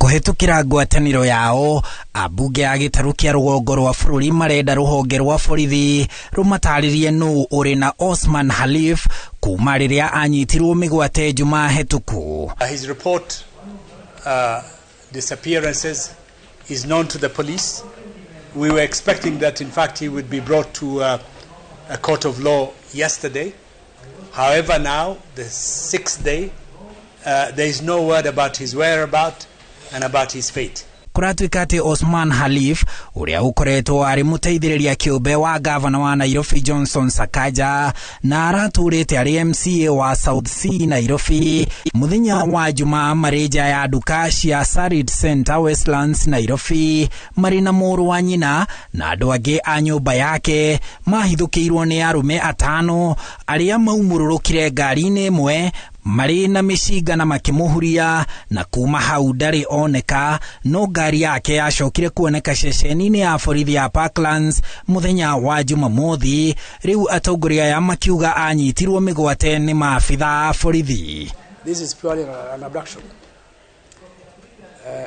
Kuhetukira ngwataniro yao, abunge a gĩtarũ kĩa rũgongo rwa bũrũri marenda rũhonge rwa borithi rumataririe nũ uri na Osman Khalif kuma rĩrĩa anyitirwo mĩgwate Jumaa hetũku. His report disappearances is known to the police. We were expecting that in fact he would be brought to a court of law yesterday. However, now the 6th day there is no word about his whereabouts and about his fate. Kuratuika ati Osman Khalif uria ukoretwo ari mũteithĩrĩria kĩũmbe wa gavana wa Nairobi Johnson Sakaja na araturĩte ari MCA wa South C Nairobi muthenya wa Jumaa mareja ya nduka cia Sarit Center Westlands Nairobi marĩ na mũrũ wa nyina na andũ angĩ a nyũmba yake mahithũkĩirwo nĩ arũme atano arĩa maumũrũrũkire ngari-inĩ ĩmwe marĩ na mĩcinga na makĩmũhuria na kuma hau ndarĩ oneka no ngari yake yacokire kuoneka ceceni-inĩ ya borithi ya Parklands muthenya wa Jumamothi. Rĩu atongoria ya makiuga anyitirwo mĩgwate nĩ maabitha a borithi. This is purely an abduction.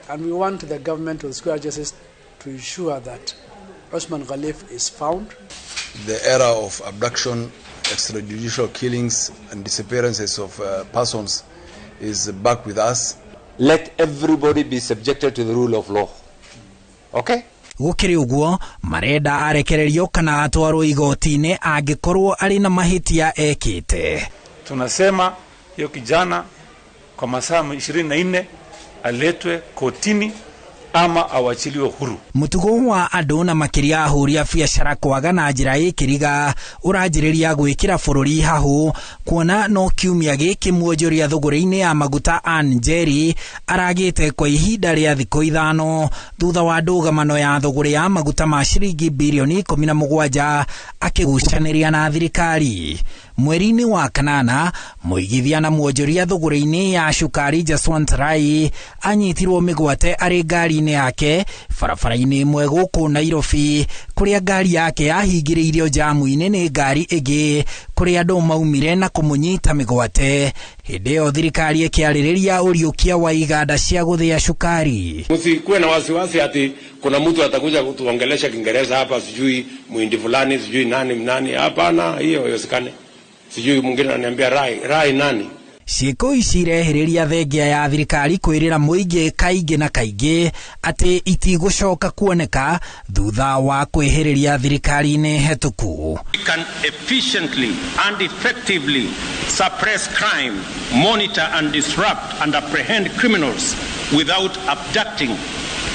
And we want the government of square justice to ensure that Osman Khalif is found. The era of abduction, extrajudicial killings and disappearances of persons is back with us. Let everybody be subjected to the rule of law. Okay? Gukiri uguo marenda arekererio kana atwarwo igoti-inĩ angĩkorwo ari na mahĩtia ekĩte. Tunasema hiyo kijana kwa masaa 24 aletwe kotini ama awachiliwe huru. Mutugo wa andũ na makĩria ahũri a biacara kwaga na njĩra ĩkĩriga ũranjĩrĩria gwĩkĩra bũrũri hahũ kuona no kiumia gĩkĩ muonjoria thũgũrĩ-inĩ ya maguta Njeri aragĩte kwa ihinda rĩa thikũ ithano thutha wa ndũgamano ya thũgũrĩ ya maguta ma ciringi bilioni 17 akĩgucanĩria na thirikari. Mweri-inĩ wa kanana mũigithia na muonjoria thũgũrĩ-inĩ ya cukari Jaswant anyitirwo mĩgwate arĩ ngari-inĩ yake barabara-inĩ ĩmwe gũkũ Nairobi kũrĩa ngari yake yahingĩrĩirio jamu-inĩ nĩ ngari ĩngĩ kũrĩa andũ maumire na kũmũnyita mĩgwate. Hĩndĩ ĩyo thirikari ĩkĩarĩrĩria ũriũkia wa iganda cia gũthĩa cukari. Msikuwe na wasiwasi ati kuna mtu atakuja kutuongelesha Kiingereza hapa sijui muhindi fulani sijui nani. Hapana, hiyo yosikane. Sijui mwingine ananiambia rai nani. Ciĩko ici irehĩrĩria thengia ya thirikari kwĩrĩra mũingĩ kaingĩ na kaingĩ atĩ itigũcoka kuoneka thutha wa kwĩhĩrĩria thirikari-inĩ hetũku. We can efficiently and effectively suppress crime, monitor and disrupt and apprehend criminals without abducting,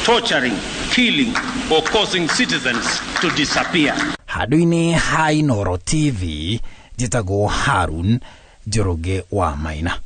torturing, killing or causing citizens to disappear. Handũ-inĩ ha Inooro TV, njĩtagwo Harun Njoroge wa Maina.